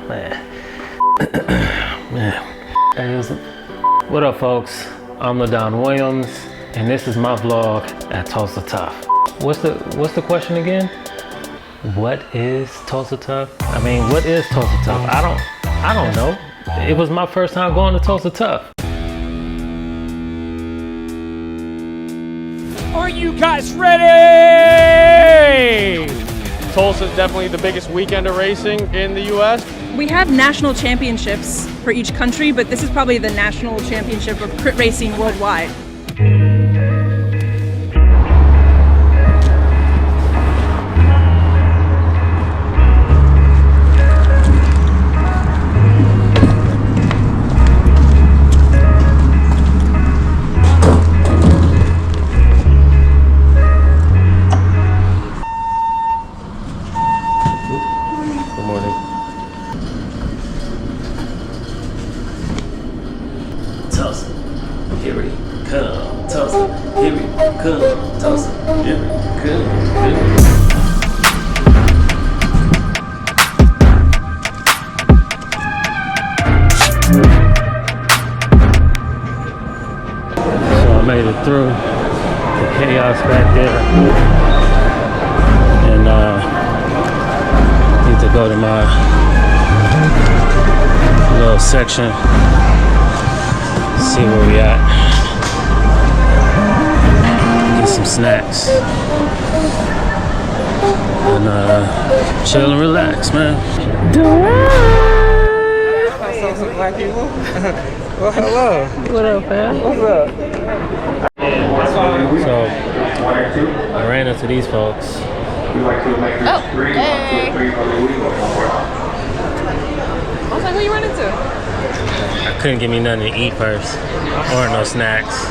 Man. Man. Hey, listen. What up, folks? I'm LaDon Williams, and this is my vlog at Tulsa Tough. What's the question again? What is Tulsa Tough? I mean, what is Tulsa Tough? I don't know. It was my first time going to Tulsa Tough. Are you guys ready? Tulsa is definitely the biggest weekend of racing in the U.S. We have national championships for each country, but this is probably the national championship of crit racing worldwide. Tulsa, here we come. Tulsa, here we come. Tulsa, here we come. So I made it through the chaos back there, and need to go to my little section. See where we at. Get some snacks. And chill and relax, man. I saw some black people. Well, hello. What up, man? What's up? So, I ran into these folks. Oh, hey. I was like, what you running into? I couldn't give me nothing to eat first, or no snacks.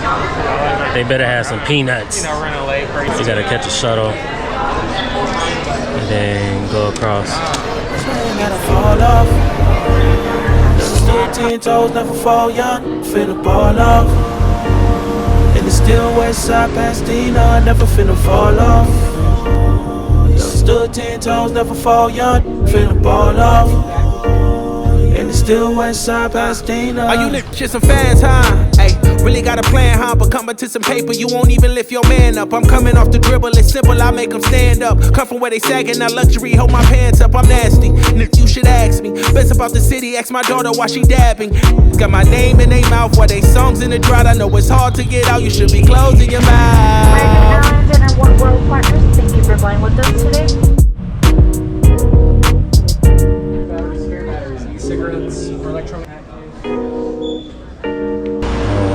They better have some peanuts. You gotta catch a shuttle and then go across. Gotta fall off. Still 10 toes, never fall young. Finna ball off. And it's still west side Pasadena, never finna fall off. Still 10 toes, never fall young. Finna ball off. And it's still west side Pasadena. Are you lift shit some fast, huh? Hey, really got a plan, huh? But coming to some paper, you won't even lift your man up. I'm coming off the dribble, it's simple, I make them stand up. Come from where they sagging, now luxury, hold my pants up. I'm nasty, you should ask me. Best about the city, ask my daughter why she dabbing. Got my name in their mouth while they songs in the drought. I know it's hard to get out, you should be closing your mouth. American Airlines and our One World partners, thank you for flying with us today. Cigarettes or electronic.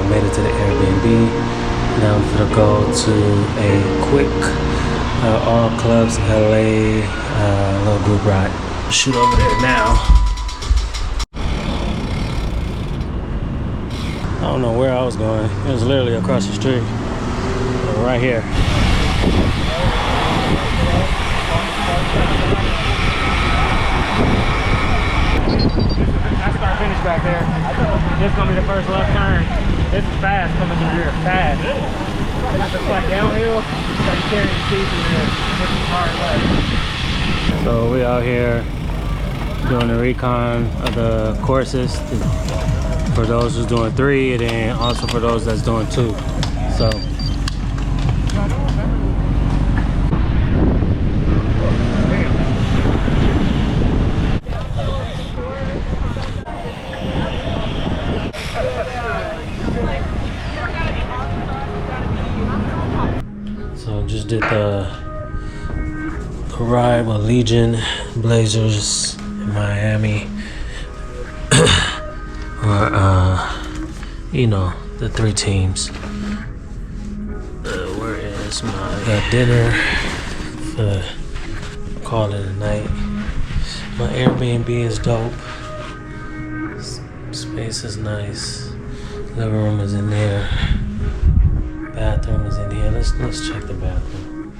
Made it to the Airbnb. Now I'm gonna go to a quick all clubs LA little group ride. Shoot over there now. I don't know where I was going. It was literally across the street, right here. That's our finish back there. This is gonna be the first left turn. This is fast coming through here. Fast. It's like downhill. So you carry the seat through there. This is hard left. So we out here doing the recon of the courses for those who's doing 3, and then also for those that's doing 2. So just did the ride with Legion Blazers in Miami. Or you know, the 3 teams. Where is my got dinner for call it a night. My Airbnb is dope. Space is nice. Living room is in there. Bathroom is in here. Let's check the bathroom.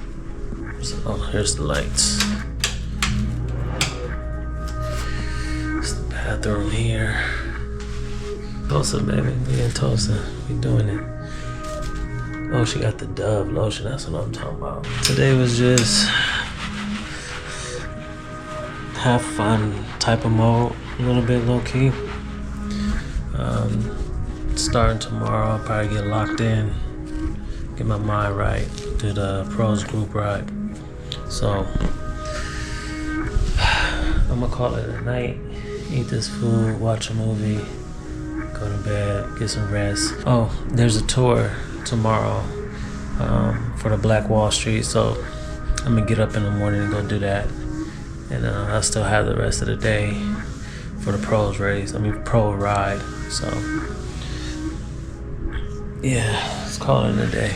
So, here's the lights. It's the bathroom here. Tulsa, baby. We in Tulsa. We doing it. Oh, she got the Dove lotion. That's what I'm talking about. Today was just have fun type of mode. a little bit low key. Starting tomorrow, I'll probably get locked in, get my mind right, do the pros group ride. So I'm gonna call it a night, eat this food, watch a movie, go to bed, get some rest. Oh, there's a tour tomorrow for the Black Wall Street, so I'm gonna get up in the morning and go do that. And I still have the rest of the day for the pros race, pro ride. So yeah, let's call it a day.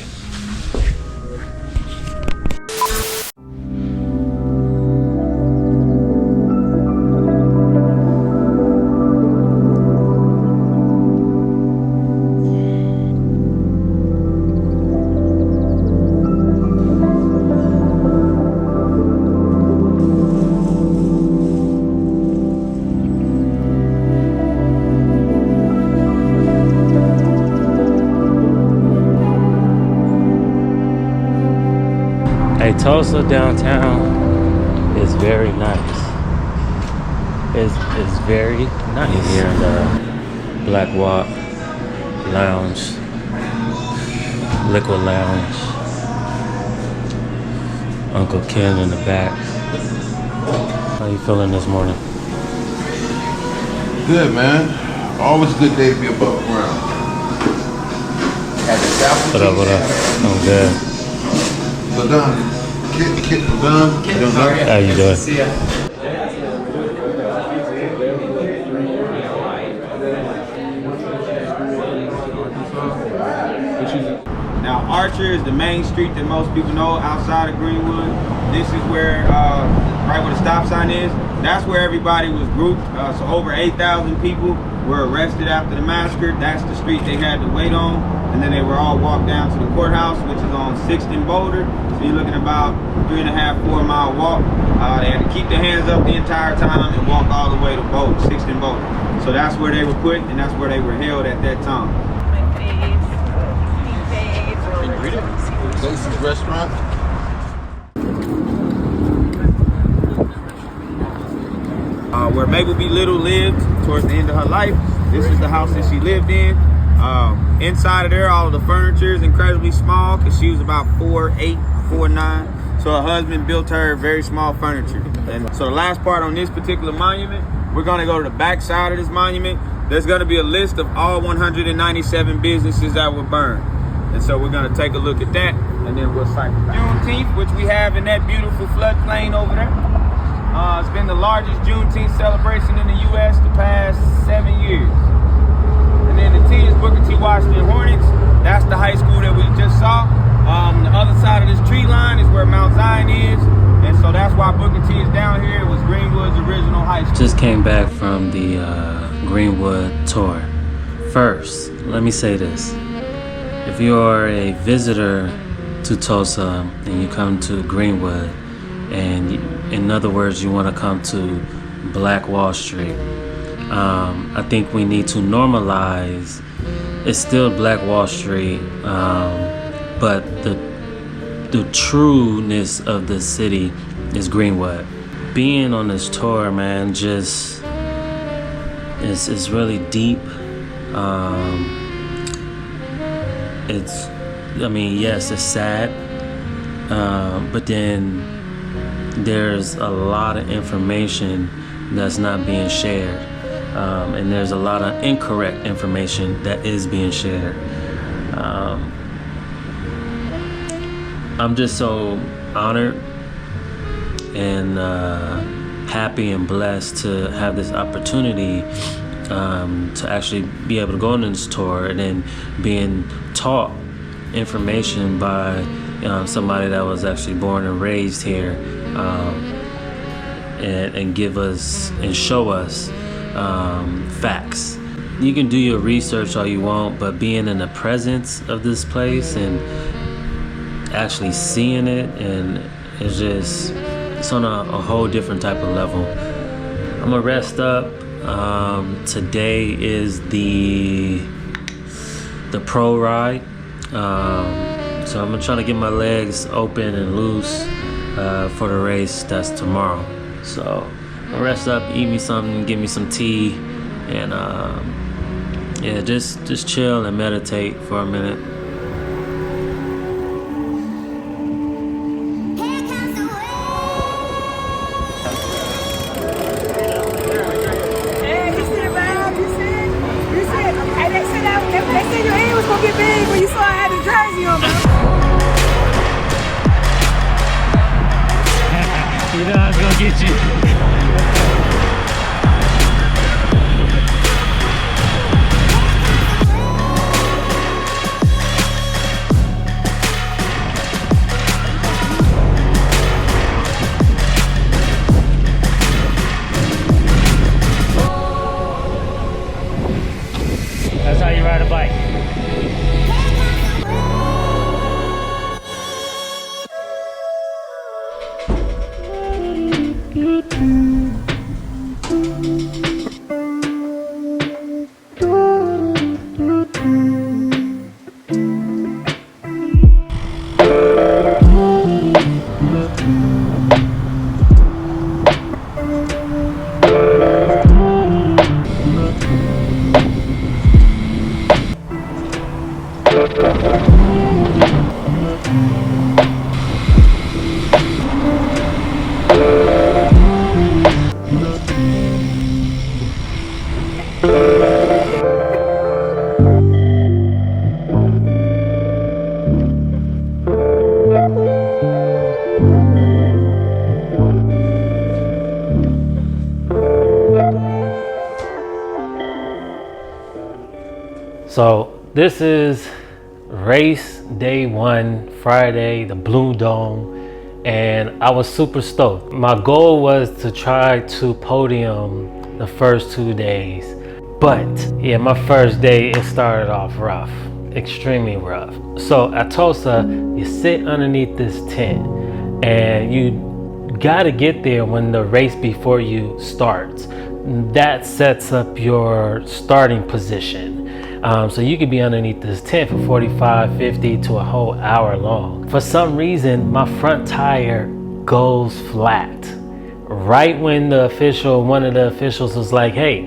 Hey, Tulsa downtown is very nice. It's very nice. Here in the Black Walk Lounge, Liquid Lounge. Uncle Ken in the back. How you feeling this morning? Good, man. Always a good day to be above ground. What up, what up? I'm good. Ladon. Kit Ladon. How you doing? See ya. Now, Archer is the main street that most people know outside of Greenwood. This is where, right where the stop sign is, that's where everybody was grouped. So over 8,000 people were arrested after the massacre. That's the street they had to wait on. And then they were all walked down to the courthouse, which is on 6th and Boulder. So you're looking about 3.5, 4 mile walk. They had to keep their hands up the entire time and walk all the way to Boulder, 6th and Boulder. So that's where they were put, and that's where they were held at that time. Lacey's Restaurant. Where Mabel B. Little lived towards the end of her life. This is the house that she lived in. Inside of there, all of the furniture is incredibly small because she was about 4'8", 4'9". So her husband built her very small furniture. And so the last part on this particular monument, we're gonna go to the back side of this monument. There's gonna be a list of all 197 businesses that were burned. And so we're gonna take a look at that, and then we'll cycle back. Juneteenth, which we have in that beautiful floodplain over there. It's been the largest Juneteenth celebration in the U.S. the past 7 years. And then the T is Booker T. Washington Hornets. That's the high school that we just saw. The other side of this tree line is where Mount Zion is. And so that's why Booker T is down here. It was Greenwood's original high school. Just came back from the Greenwood tour. First, let me say this. If you are a visitor to Tulsa and you come to Greenwood, and in other words, you want to come to Black Wall Street, I think we need to normalize. It's still Black Wall Street, but the trueness of the city is Greenwood. Being on this tour, man, just it's really deep. Yes, it's sad, but then there's a lot of information that's not being shared, and there's a lot of incorrect information that is being shared. I'm just so honored and happy and blessed to have this opportunity to actually be able to go on this tour, and then being taught information by somebody that was actually born and raised here, and give us and show us facts. You can do your research all you want, but being in the presence of this place and actually seeing it, and it's on a whole different type of level. I'm gonna rest up. Today is the pro ride, so I'm gonna try to get my legs open and loose for the race that's tomorrow. So rest up, eat me something, give me some tea, and yeah, just chill and meditate for a minute. Hey, you see the vibe? You see? Hey, they said your head was gonna get big when you saw I had the jersey on, bro. You know I was gonna get you. That's how you ride a bike. So this is race day 1, Friday, the Blue Dome, and I was super stoked. My goal was to try to podium the first 2 days, but yeah, my first day, it started off rough, extremely rough. So at Tulsa, you sit underneath this tent and you gotta get there when the race before you starts. That sets up your starting position. So you could be underneath this tent for 45, 50 to a whole hour long. For some reason, my front tire goes flat. Right when one of the officials was like, hey,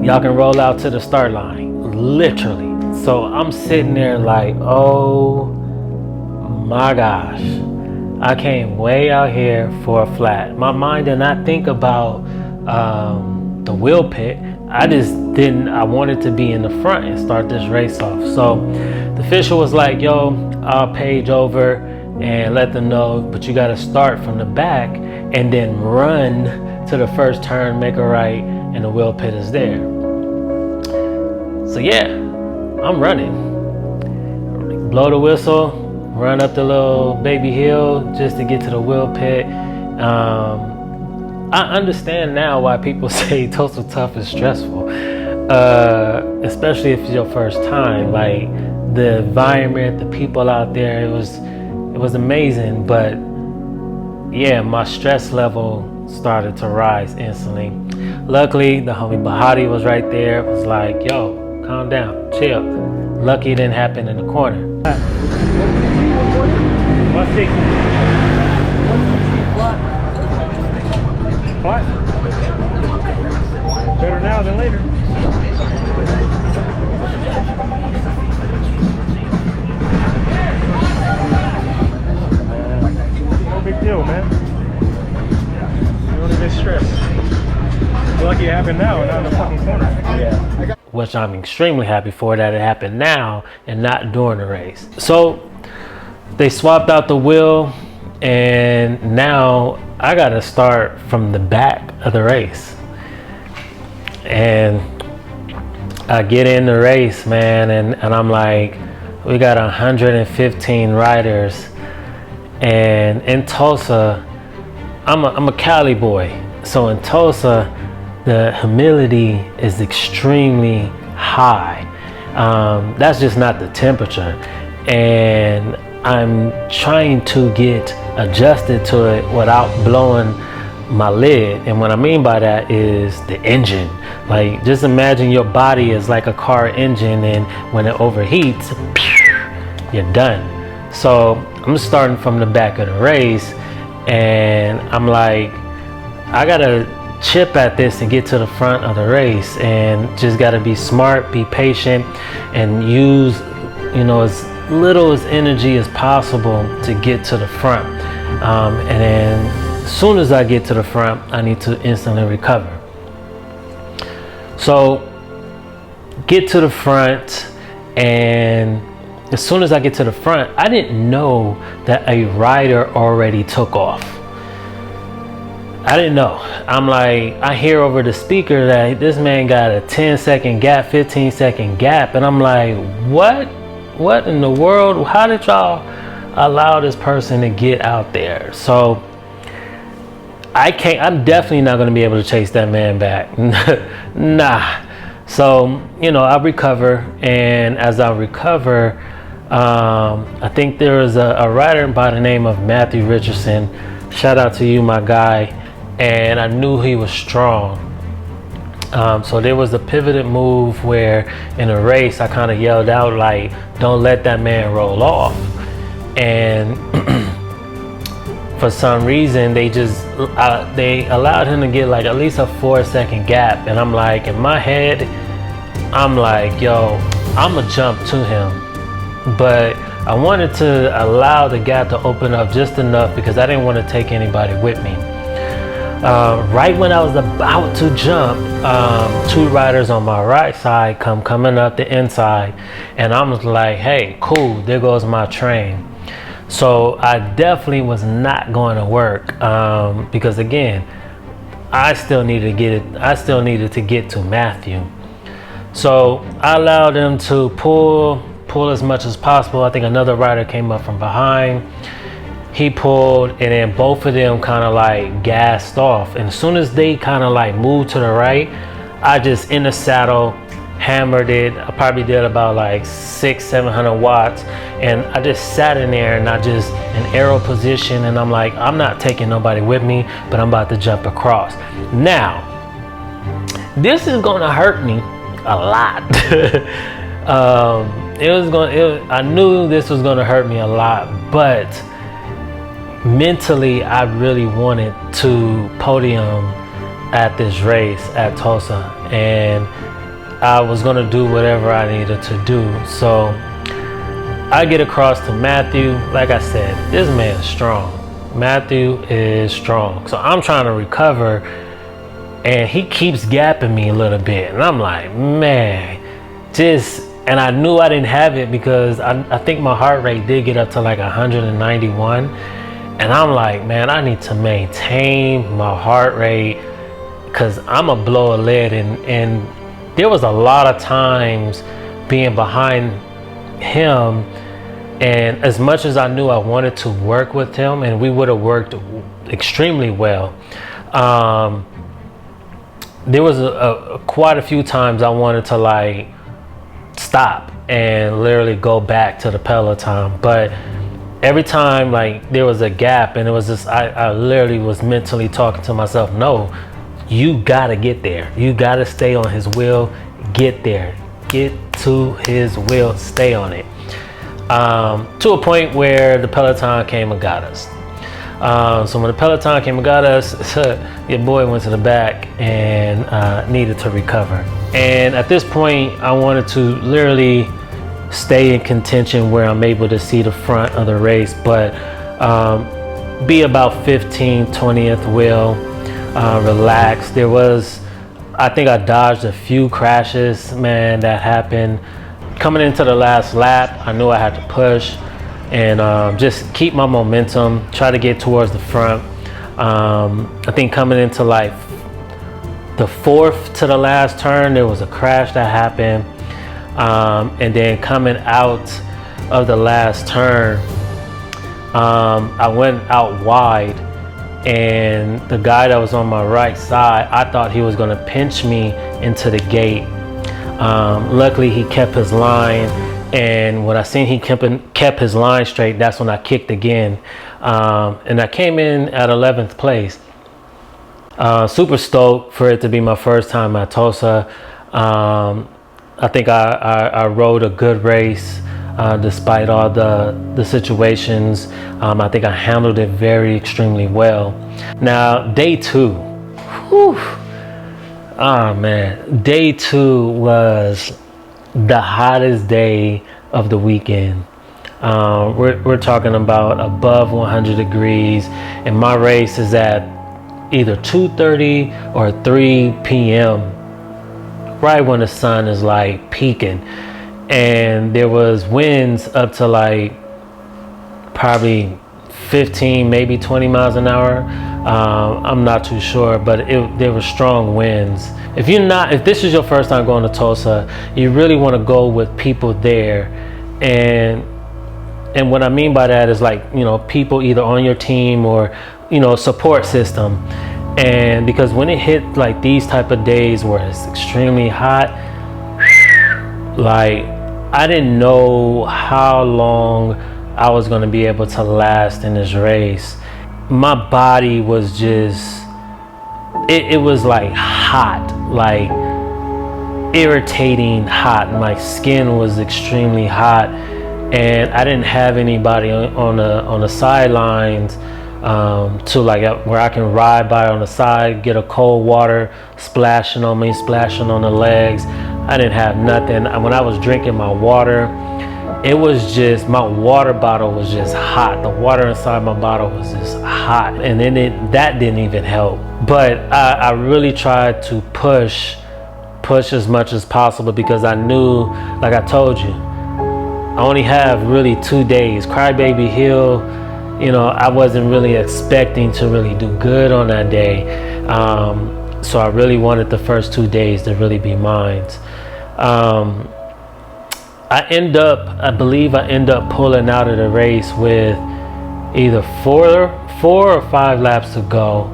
y'all can roll out to the start line, literally. So I'm sitting there like, oh my gosh, I came way out here for a flat. My mind did not think about the wheel pit. I wanted to be in the front and start this race off. So the official was like, yo, I'll page over and let them know, but you gotta start from the back and then run to the first turn, make a right, and the wheel pit is there. So yeah, I'm running. Blow the whistle, run up the little baby hill just to get to the wheel pit. I understand now why people say Tulsa Tough is stressful, especially if it's your first time. Like the environment, the people out there, it was amazing. But yeah, my stress level started to rise instantly. Luckily, the homie Bahati was right there. It was like, yo, calm down, chill. Lucky it didn't happen in the corner. 160. What? Better now than later. No big deal, man. You don't even stress. Lucky it happened now and not in the fucking corner. Yeah. Which I'm extremely happy for, that it happened now and not during the race. So they swapped out the wheel, and now I gotta start from the back of the race. And I get in the race, man, and I'm like, we got 115 riders. And in Tulsa, I'm a Cali boy. So in Tulsa, the humidity is extremely high. That's just not the temperature. And I'm trying to get adjusted to it without blowing my lid. And what I mean by that is the engine. Like, just imagine your body is like a car engine, and when it overheats, you're done. So I'm starting from the back of the race, and I'm like, I gotta chip at this and get to the front of the race, and just got to be smart, be patient, and use, you know, as little as energy as possible to get to the front. And then as soon as I get to the front, I need to instantly recover. So get to the front, and as soon as I get to the front, I didn't know that a rider already took off. I didn't know. I'm like, I hear over the speaker that this man got a 10-second gap, 15-second gap, and I'm like, what in the world? How did y'all allow this person to get out there? So I'm definitely not going to be able to chase that man back. Nah. So, you know, I recover, and as I recover, I think there was a rider by the name of Matthew Richardson. Shout out to you, my guy. And I knew he was strong. So there was a pivoted move where in a race I kind of yelled out like, don't let that man roll off. And for some reason they allowed him to get like at least a 4-second gap. And I'm like, in my head, I'm like, yo, I'm gonna jump to him. But I wanted to allow the gap to open up just enough because I didn't want to take anybody with me. Right when I was about to jump, two riders on my right side coming up the inside, and I was like, hey, cool, there goes my train. So I definitely was not going to work, because again, I still needed to get to Matthew. So I allowed them to pull as much as possible. I think another rider came up from behind. He pulled, and then both of them kind of like gassed off. And as soon as they kind of like moved to the right, I just in the saddle hammered it. I probably did about like 600-700 watts, and I just sat in there and I just in arrow position, and I'm like, I'm not taking nobody with me, but I'm about to jump across. Now, this is gonna hurt me a lot. I knew this was gonna hurt me a lot, but mentally I really wanted to podium at this race at Tulsa, and I was gonna do whatever I needed to do. So I get across to Matthew. Like I said, this man is strong. Matthew is strong. So I'm trying to recover, and he keeps gapping me a little bit, and I'm like, man, and I knew I didn't have it because I think my heart rate did get up to like 191. And I'm like, man, I need to maintain my heart rate because I'm a blow a lid. And there was a lot of times being behind him. And as much as I knew I wanted to work with him, and we would have worked extremely well, there was quite a few times I wanted to like stop and literally go back to the peloton. But every time like there was a gap, and it was just I literally was mentally talking to myself, no, you gotta get there, you gotta stay on his wheel, get there, get to his wheel, stay on it, to a point where the peloton came and got us. So when the peloton came and got us, your boy went to the back and needed to recover. And at this point I wanted to literally stay in contention where I'm able to see the front of the race, but be about 20th wheel, relax. I think I dodged a few crashes, man, that happened. Coming into the last lap, I knew I had to push and just keep my momentum, try to get towards the front. I think coming into like the 4th to the last turn, there was a crash that happened. And then coming out of the last turn, I went out wide, and the guy that was on my right side, I thought he was going to pinch me into the gate. Luckily he kept his line, and when I seen he kept his line straight, that's when I kicked again, and I came in at 11th place. Super stoked for it to be my first time at Tulsa. I think I rode a good race despite all the situations. I think I handled it extremely well. Now, day 2, Whew. Oh man, day 2 was the hottest day of the weekend. We're talking about above 100 degrees, and my race is at either 2:30 or 3 p.m. right when the sun is like peaking, and there was winds up to like probably 15, maybe 20 miles an hour. I'm not too sure, but there were strong winds. If this is your first time going to Tulsa, you really want to go with people there, and what I mean by that is like, you know, people either on your team or, you know, support system. And because when it hit like these type of days where it's extremely hot, like I didn't know how long I was going to be able to last in this race. My body was just, it was like hot, like irritating hot. My skin was extremely hot, and I didn't have anybody on the sidelines to like where I can ride by on the side, get a cold water splashing on me, splashing on the legs. I didn't have nothing. When I was drinking my water, it was just, my water bottle was just hot. The water inside my bottle was just hot, and then that didn't even help. But I really tried to push as much as possible, because I knew, like I told you, I only have really 2 days. Crybaby Hill, you know, I wasn't really expecting to really do good on that day. So I really wanted the first 2 days to really be mine. I believe I end up pulling out of the race with either four or 5 laps to go.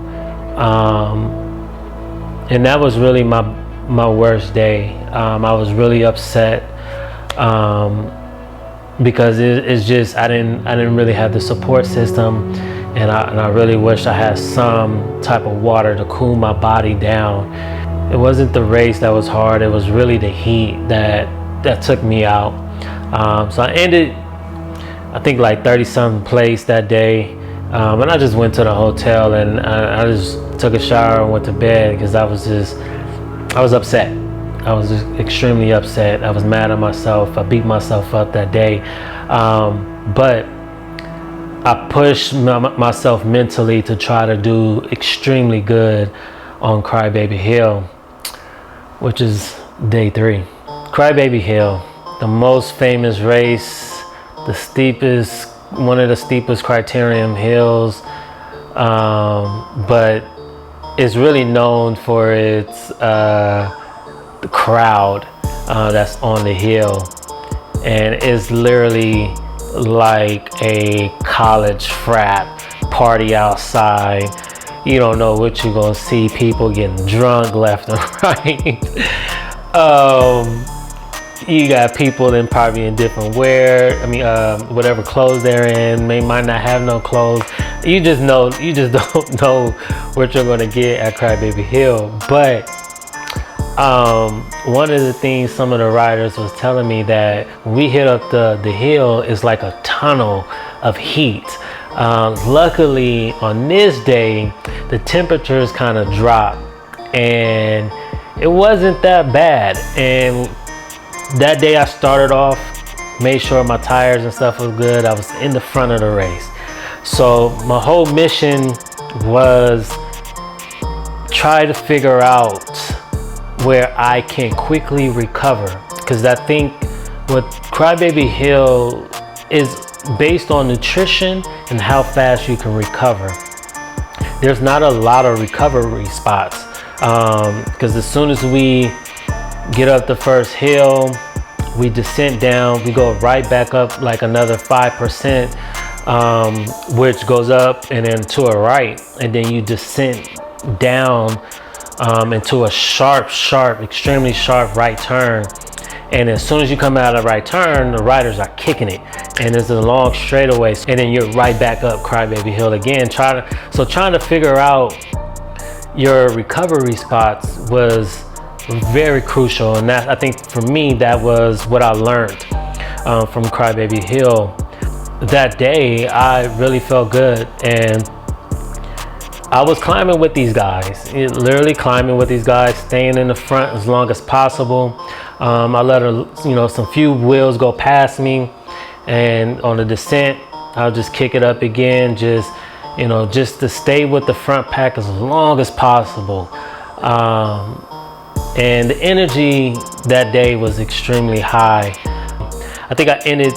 And that was really my worst day. I was really upset. Because it's just, I didn't really have the support system, and I really wish I had some type of water to cool my body down. It wasn't the race that was hard, it was really the heat that took me out. So I ended, I think, like 30-something place that day, and I just went to the hotel, and I just took a shower and went to bed, because I was upset. I was just extremely upset. I was mad at myself. I beat myself up that day. But I pushed myself mentally to try to do extremely good on Crybaby Hill, which is day 3. Crybaby Hill, the most famous race, one of the steepest criterium hills, but it's really known for its the crowd that's on the hill, and it's literally like a college frat party outside. You don't know what you're gonna see. People getting drunk left and right. You got people probably in different wear. I mean, whatever clothes they're in. They might not have no clothes. You just don't know what you're gonna get at Crybaby Hill. But one of the things some of the riders was telling me, that when we hit up the hill, is like a tunnel of heat. Luckily on this day, the temperatures kind of dropped, and it wasn't that bad. And that day I started off, made sure my tires and stuff was good. I was in the front of the race. So my whole mission was try to figure out where I can quickly recover, because I think what Crybaby Hill is based on nutrition and how fast you can recover. There's not a lot of recovery spots, because as soon as we get up the first hill, we descend down, we go right back up like another 5%, which goes up and then to a right, and then you descend down into a sharp, extremely sharp right turn. And as soon as you come out of the right turn, the riders are kicking it, and it's a long straightaway, and then you're right back up Crybaby Hill again. Trying to figure out your recovery spots was very crucial, and that, I think for me, that was what I learned from Crybaby Hill. That day I really felt good, and I was climbing with these guys, literally climbing with these guys, staying in the front as long as possible. I let some few wheels go past me, and on the descent, I'll just kick it up again, just to stay with the front pack as long as possible. And the energy that day was extremely high. I think I ended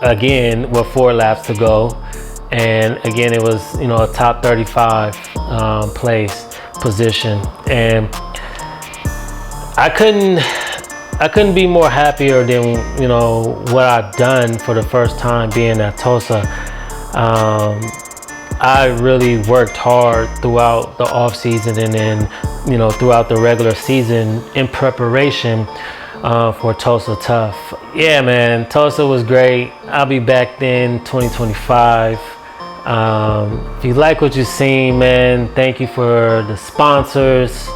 again with 4 laps to go, and again it was a top 35 place position, and I couldn't be more happier than what I've done for the first time being at Tulsa. I really worked hard throughout the off season and then throughout the regular season in preparation for Tulsa Tough. Yeah, man, Tulsa was great. I'll be back then 2025. If you like what you've seen, man, thank you for the sponsors.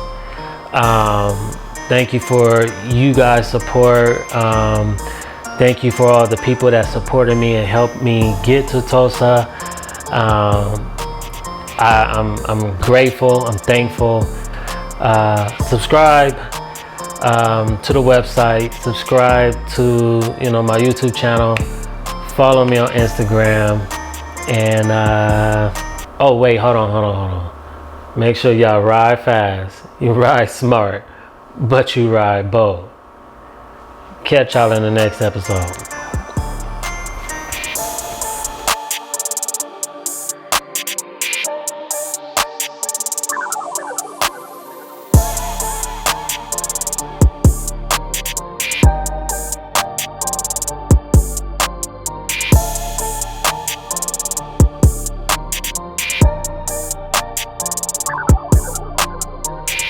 Thank you for you guys' support. Thank you for all the people that supported me and helped me get to Tulsa. I'm grateful, I'm thankful. Subscribe to the website, subscribe to my YouTube channel, follow me on Instagram, and oh wait, hold on. Make sure y'all ride fast, you ride smart, but you ride bold. Catch y'all in the next episode.